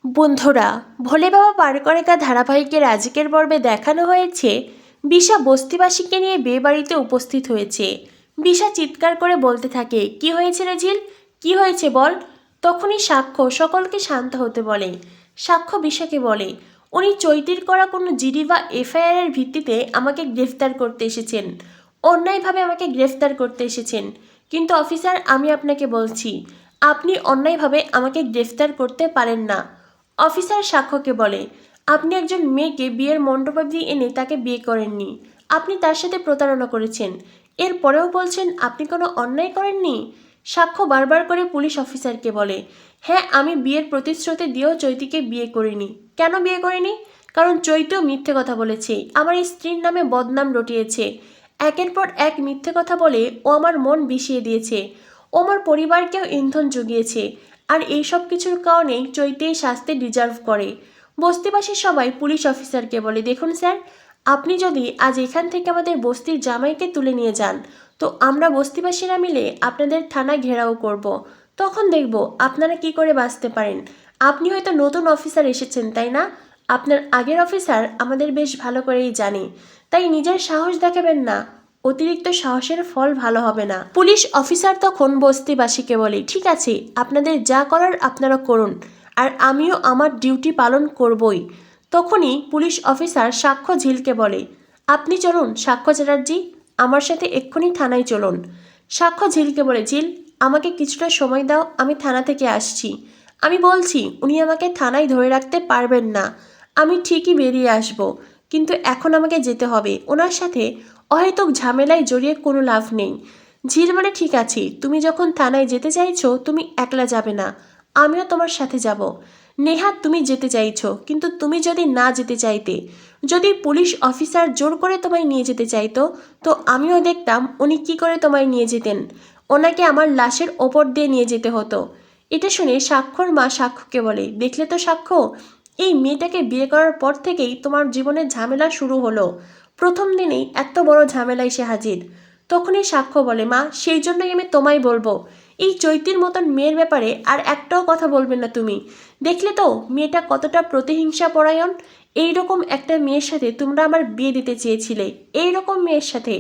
বন্ধুরা, ভোলে বাবা পার করেকা ধারাবাহিকের আজকের পর্বে দেখানো হয়েছে বিশা বস্তিবাসীকে নিয়ে বিয়েবাড়িতে উপস্থিত হয়েছে। বিশা চিৎকার করে বলতে থাকে, কি হয়েছে রে ঝিল, কি হয়েছে বল। তখনই সাক্ষ্য সকলকে শান্ত হতে বলে। সাক্ষ্য বিশাকে বলে, উনি চৈতির করা কোনো জিডি বা এফআইআর ভিত্তিতে আমাকে গ্রেফতার করতে এসেছেন, অন্যায়ভাবে আমাকে গ্রেফতার করতে এসেছেন। কিন্তু অফিসার, আমি আপনাকে বলছি, আপনি অন্যায়ভাবে আমাকে গ্রেফতার করতে পারেন না। অফিসার সাক্ষ্যকে বলে, আপনি একজন মেয়েকে বিয়ের মণ্ডপ অবধি এনে তাকে বিয়ে করেননি, আপনি তার সাথে প্রতারণা করেছেন, এরপরেও বলছেন আপনি কোনো অন্যায় করেননি। সাক্ষ্য বারবার করে পুলিশ অফিসারকে বলে, হ্যাঁ, আমি বিয়ের প্রতিশ্রুতি দিয়েও চৈতিকে বিয়ে করিনি। কেন বিয়ে করিনি? কারণ চৈতিও মিথ্যে কথা বলেছে, আমার স্ত্রীর নামে বদনাম রটিয়েছে, একের পর এক মিথ্যে কথা বলে ও আমার মন বিষিয়ে দিয়েছে, ও আমার পরিবারকেও ইন্ধন জুগিয়েছে। আর এই সব কিছুর কারণেই চৈতি শাস্তি ডিজার্ভ করে। বস্তিবাসী সবাই পুলিশ অফিসারকে বলে, দেখুন স্যার, আপনি যদি আজ এখান থেকে আমাদের বস্তির জামাইকে তুলে নিয়ে যান, তো আমরা বস্তিবাসীরা মিলে আপনাদের থানা ঘেরাও করব। তখন দেখব আপনারা কি করে বাঁচতে পারেন। আপনি হয়তো নতুন অফিসার এসেছেন, তাই না? আপনার আগের অফিসার আমাদের বেশ ভালো করেই জানে, তাই নিজের সাহস দেখাবেন না, অতিরিক্ত সাহসের ফল ভালো হবে না। পুলিশ অফিসার তখন বস্তিবাসীকে বলে, ঠিক আছে, আপনাদের যা করার আপনারা করুন, আর আমিও আমার ডিউটি পালন করবই। তখনই পুলিশ অফিসার সাক্ষ্য ঝিলকে বলে, আপনি চলুন সাক্ষ্য চ্যাটার্জি, আমার সাথে এক্ষুনি থানায় চলুন। সাক্ষ্য ঝিলকে বলে, ঝিল, আমাকে কিছুটা সময় দাও, আমি থানা থেকে আসছি। আমি বলছি, উনি আমাকে থানায় ধরে রাখতে পারবেন না, আমি ঠিকই বেরিয়ে আসব, কিন্তু এখন আমাকে যেতে হবে, ওনার সাথে অহেতুক ঝামেলায় জড়িয়ে কোনো লাভ নেই। ঝিল বলে, ঠিক আছে, তুমি যখন থানায় যেতে চাইছো তুমি একলা যাবে না, আমিও তোমার সাথে যাব। নেহাত তুমি যেতে চাইছো, কিন্তু তুমি যদি না যেতে চাইতে, যদি পুলিশ অফিসার জোর করে তোমায় নিয়ে যেতে চাইতো, তো আমিও দেখতাম উনি কি করে তোমায় নিয়ে যেতেন, ওনাকে আমার লাশের ওপর দিয়ে নিয়ে যেতে হতো। এটা শুনে সাক্ষ্যর মা সাক্ষ্যকে বলে, দেখলে তো সাক্ষ্য, এই মেয়েটাকে বিয়ে করার পর থেকেই তোমার জীবনে ঝামেলা শুরু হলো, প্রথম দিনেই এত বড় ঝামেলা এসে হাজির। তখনই সাক্ষ্য বলে, মা, সেই জন্যই আমি তোমায় বলবো, এই চৈতির মতন মেয়ের ব্যাপারে আর একটাও কথা বলবে না তুমি। দেখলে তো মেয়েটা কতটা প্রতিহিংসা পরায়ণ, এইরকম একটা মেয়ের সাথে তোমরা আমার বিয়ে দিতে চেয়েছিলে, এইরকম মেয়ের সাথে।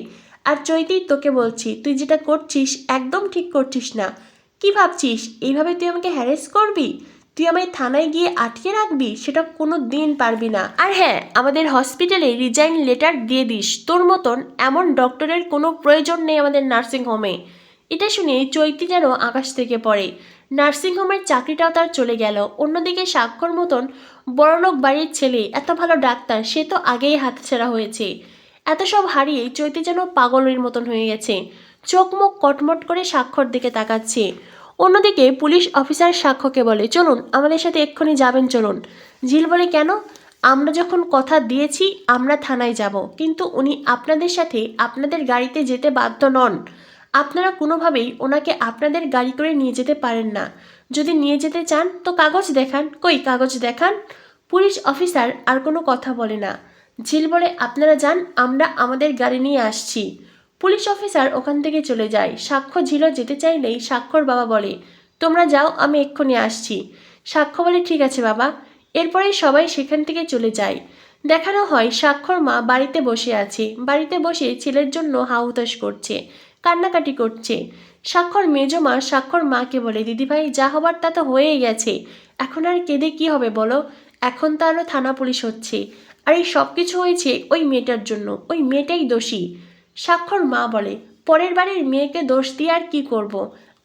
আর চৈতি, তোকে বলছি, তুই যেটা করছিস একদম ঠিক করছিস না। কি ভাবছিস এইভাবে তুই আমাকে হ্যারেস করবি, তুই আমায় থানায় গিয়ে আটকে রাখবি? সেটা কোনো দিন পারবি না। আর হ্যাঁ, আমাদের হসপিটালে রিজাইন লেটার দিয়ে দিস, তোর মতন এমন ডক্টরের কোনো প্রয়োজন নেই আমাদের নার্সিংহোমে। এটা শুনে চৈতি যেন আকাশ থেকে পড়ে, নার্সিংহোমের চাকরিটাও তার চলে গেল। অন্যদিকে সাক্ষর মতন বড়লোক বাড়ির ছেলে, এত ভালো ডাক্তার, সে তো আগেই হাতছাড়া হয়েছে। এত সব হারিয়ে চৈতি যেন পাগলের মতন হয়ে গেছে, চোখ মুখ কটমট করে সাক্ষর দিকে তাকাচ্ছে। অন্যদিকে পুলিশ অফিসার সাক্ষ্যকে বলে, চলুন আমাদের সাথে এক্ষুনি যাবেন, চলুন। ঝিল বলে, কেন? আমরা যখন কথা দিয়েছি আমরা থানায় যাব, কিন্তু উনি আপনাদের সাথে আপনাদের গাড়িতে যেতে বাধ্য নন, আপনারা কোনোভাবেই ওনাকে আপনাদের গাড়ি করে নিয়ে যেতে পারেন না। যদি নিয়ে যেতে চান তো কাগজ দেখান, কই কাগজ দেখান। পুলিশ অফিসার আর কোনো কথা বলে না। ঝিল বলে, আপনারা যান, আমরা আমাদের গাড়ি নিয়ে আসছি। পুলিশ অফিসার ওখান থেকে চলে যায়। সাক্ষ্য ঝিলও যেতে চাইলেই সাক্ষর বাবা বলে, তোমরা যাও, আমি এক্ষুনি আসছি। সাক্ষ্য বলে, ঠিক আছে বাবা। এরপরেই সবাই সেখান থেকে চলে যায়। দেখানো হয় সাক্ষর মা বাড়িতে বসে আছে, বাড়িতে বসে ছেলের জন্য হাহুতাশ করছে, কান্নাকাটি করছে। সাক্ষর মেজো মা সাক্ষর মাকে বলে, দিদিভাই, যা হবার তা তো হয়েই গেছে, এখন আর কেঁদে কি হবে বলো, এখন তো আরও থানা পুলিশ হচ্ছে, আর এই সব কিছু হয়েছে ওই মেয়েটার জন্য, ওই মেয়েটাই দোষী। সাক্ষর মা বলে, পরের বাড়ির মেয়েকে দোষ দিয়ে আর কি করব,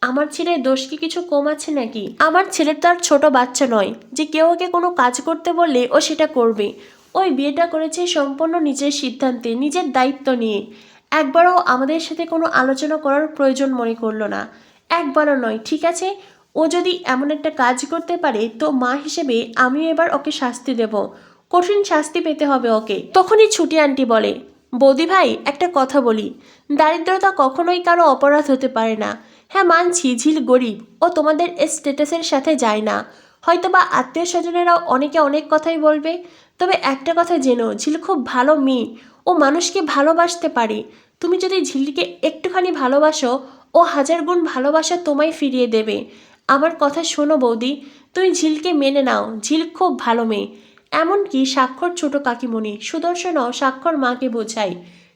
আমার ছেলের দোষ কি কিছু কম আছে নাকি? আমার ছেলের তো আর ছোট বাচ্চা নয় যে কেউ ওকে কোনো কাজ করতে বললে ও সেটা করবে। ওই বিয়েটা করেছে সম্পূর্ণ নিজের সিদ্ধান্তে, নিজের দায়িত্ব নিয়ে। একবারও আমাদের সাথে কোনো আলোচনা করার প্রয়োজন মনে করলো না, একবারও নয়। ঠিক আছে, ও যদি এমন একটা কাজ করতে পারে, তো মা হিসেবে আমিও এবার ওকে শাস্তি দেব, কঠিন শাস্তি পেতে হবে ওকে। তখনই ছুটি আন্টি বলে, বৌদি ভাই, একটা কথা বলি, দারিদ্রতা কখনোই কারো অপরাধ হতে পারে না। হ্যাঁ, মানছি ঝিল গরিব, ও তোমাদের স্ট্যাটাসের সাথে যায় না, হয়তো বা আত্মীয় স্বজনেরাও অনেকে অনেক কথাই বলবে, তবে একটা কথা জেনো, ঝিল খুব ভালো মেয়ে, ও মানুষকে ভালোবাসতে পারে। তুমি যদি ঝিলকে একটুখানি ভালোবাসো, ও হাজার গুণ ভালোবাসা তোমায় ফিরিয়ে দেবে। আমার কথা শোনো বৌদি, তুই ঝিলকে মেনে নাও, ঝিল খুব ভালো মেয়ে। এমনকি স্বাক্ষর ছোট কাকিমণি সুদর্শনও স্বাক্ষর মাকে বোঝায়।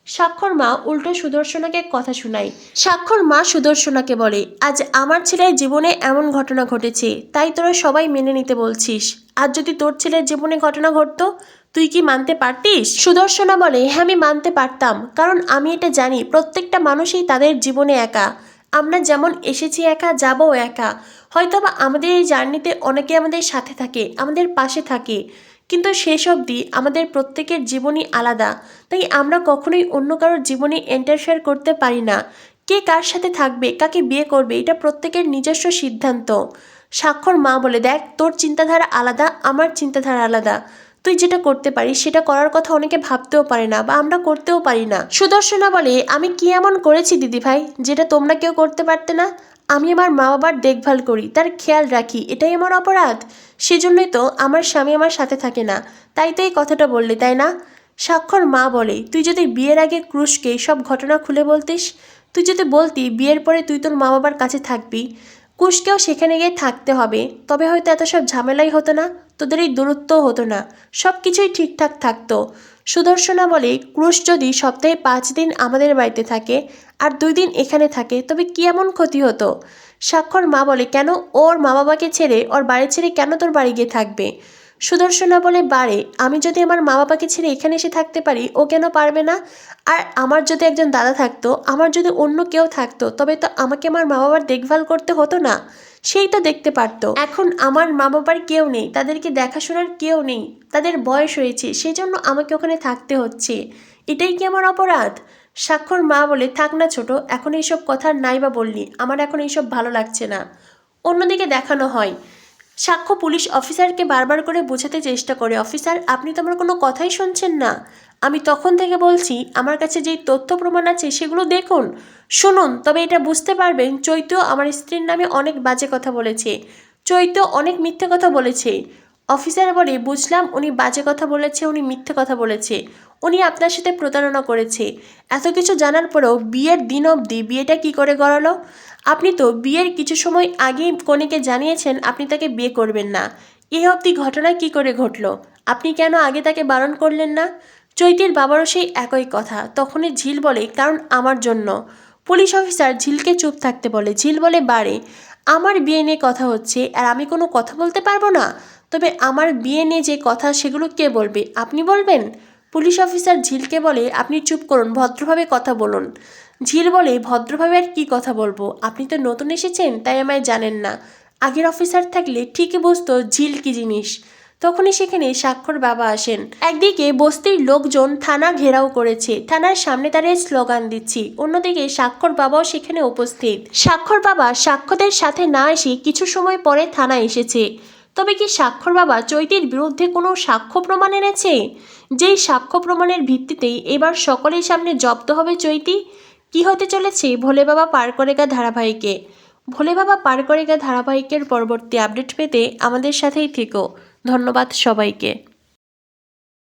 স্বাক্ষর মা উল্টো সুদর্শনাকে কথা শোনায়। স্বাক্ষর মা সুদর্শনাকে বলে, আজ আমার ছেলের জীবনে এমন ঘটনা ঘটেছে, তাই তোরা সবাই মেনে নিতে বলছিস। আর যদি তোর ছেলের জীবনে ঘটনা ঘটতো, তুই কি মানতে পারতিস? সুদর্শনা বলে, হ্যাঁ আমি মানতে পারতাম, কারণ আমি এটা জানি প্রত্যেকটা মানুষই তাদের জীবনে একা। আমরা যেমন এসেছি একা, যাবো একা। হয়তোবা আমাদের এই জার্নিতে অনেকে আমাদের সাথে থাকে, আমাদের পাশে থাকে, কিন্তু শেষ অবধি আমাদের প্রত্যেকের জীবনই আলাদা। তাই আমরা কখনোই অন্য কারোর জীবনে ইন্টারফেয়ার করতে পারি না। কে কার সাথে থাকবে, কাকে বিয়ে করবে, এটা প্রত্যেকের নিজস্ব সিদ্ধান্ত। স্বাক্ষর মা বলে, দেখ তোর চিন্তাধারা আলাদা, আমার চিন্তাধারা আলাদা। তুই যেটা করতে পারিস সেটা করার কথা অনেকে ভাবতেও পারে না, বা আমরা করতেও পারি না। সুদর্শনা বলে, আমি কি এমন করেছি দিদিভাই যেটা তোমরা কেউ করতে পারতে না? আমি আমার মা বাবার দেখভাল করি, তার খেয়াল রাখি, এটাই আমার অপরাধ? সেজন্যই তো আমার স্বামী আমার সাথে থাকে না, তাই তো এই কথাটা বললে, তাই না? স্বাক্ষর মা বলে, তুই যদি বিয়ের আগে ক্রুশকে সব ঘটনা খুলে বলতিস, তুই যদি বলতি বিয়ের পরে তুই তোর মা বাবার কাছে থাকবি, কুশকেও সেখানে গিয়ে থাকতে হবে, তবে হয়তো এত সব ঝামেলাই হতো না, তোদের এই দূরত্বও হতো না, সব কিছুই ঠিকঠাক থাকতো। সুদর্শনা বলে, ক্রুশ যদি সপ্তাহে 5 দিন আমাদের বাড়িতে থাকে আর 2 দিন এখানে থাকে, তবে কি এমন ক্ষতি হতো? স্বাক্ষর মা বলে, কেন? ওর মা বাবাকে ছেড়ে, ওর বাড়ি ছেড়ে কেন তোর বাড়ি গিয়ে থাকবে? সুদর্শনা বলে, বারে, আমি যদি আমার মা বাবাকে ছেড়ে এখানে এসে থাকতে পারি, ও কেন পারবে না? আর আমার যদি একজন দাদা থাকতো, আমার যদি অন্য কেউ থাকতো, তবে তো আমাকে আমার মা বাবার দেখভাল করতে হতো না, সেই তো দেখতে পারতো। এখন আমার মা বাবার কেউ নেই, তাদেরকে দেখাশোনার কেউ নেই, তাদের বয়স হয়েছে, সেই জন্য আমাকে ওখানে থাকতে হচ্ছে। এটাই কি আমার অপরাধ? স্বাক্ষর মা বলে, থাক না ছোট, এখন এইসব কথা নাই বা বললি, আমার এখন এইসব ভালো লাগছে না। অন্যদিকে দেখানো হয়, সাক্ষ্য পুলিশ অফিসারকে বারবার করে বোঝাতে চেষ্টা করে, অফিসার আপনি তো আমার কোনো কথাই শুনছেন না। আমি তখন থেকে বলছি, আমার কাছে যেই তথ্য প্রমাণ আছে সেগুলো দেখুন, শুনুন, তবে এটা বুঝতে পারবেন চৈত্য আমার স্ত্রীর নামে অনেক বাজে কথা বলেছে, চৈত্য অনেক মিথ্যে কথা বলেছে। অফিসার বলে, বুঝলাম উনি বাজে কথা বলেছে, উনি মিথ্যে কথা বলেছে, উনি আপনার সাথে প্রতারণা করেছে। এত কিছু জানার পরেও বিয়ের দিন অবধি বিয়েটা কি করে গড়ালো? আপনি তো বিয়ের কিছু সময় আগেই কনেকে জানিয়েছেন আপনি তাকে বিয়ে করবেন না, এই অবধি ঘটনা কি করে ঘটলো? আপনি কেন আগে তাকে বারণ করলেন না? চৈতির বাবারও সেই একই কথা। তখনই ঝিল বলে, কারণ আমার জন্য। পুলিশ অফিসার ঝিলকে চুপ থাকতে বলে। ঝিল বলে, বারে, আমার বিয়ে নিয়ে কথা হচ্ছে আর আমি কোনো কথা বলতে পারবো না? তবে আমার বিয়ে নিয়ে যে কথা সেগুলো কে বলবে, আপনি বলবেন? পুলিশ অফিসার ঝিলকে বলে, আপনি চুপ করুন, ভদ্রভাবে কথা বলুন। ঝিল বলে, ভদ্রভাবে আর কী কথা বলবো? আপনি তো নতুন এসেছেন, তাই আমায় জানেন না। আগের অফিসার থাকলে ঠিকই বুঝতো ঝিল কী জিনিস। তখনই সেখানে স্বাক্ষর বাবা আসেন। একদিকে বস্তির লোকজন থানা ঘেরাও করেছে, থানার সামনে দাঁড়িয়ে স্লোগান দিচ্ছি, অন্যদিকে স্বাক্ষর বাবাও সেখানে উপস্থিত। স্বাক্ষর বাবা সাক্ষ্যদের সাথে না এসে কিছু সময় পরে থানা এসেছে। তবে কি স্বাক্ষর বাবা চৈতির বিরুদ্ধে কোনো সাক্ষ্য প্রমাণ এনেছে? যেই সাক্ষ্য প্রমাণের ভিত্তিতেই এবার সকলের সামনে জব্দ হবে চৈতি। কি হতে চলেছে ভোলে বাবা পার করেগা ধারাবাহিকে? ভোলে বাবা পার করেগা ধারাবাহিকের পরবর্তী আপডেট পেতে আমাদের সাথেই থেকো। ধন্যবাদ সবাইকে।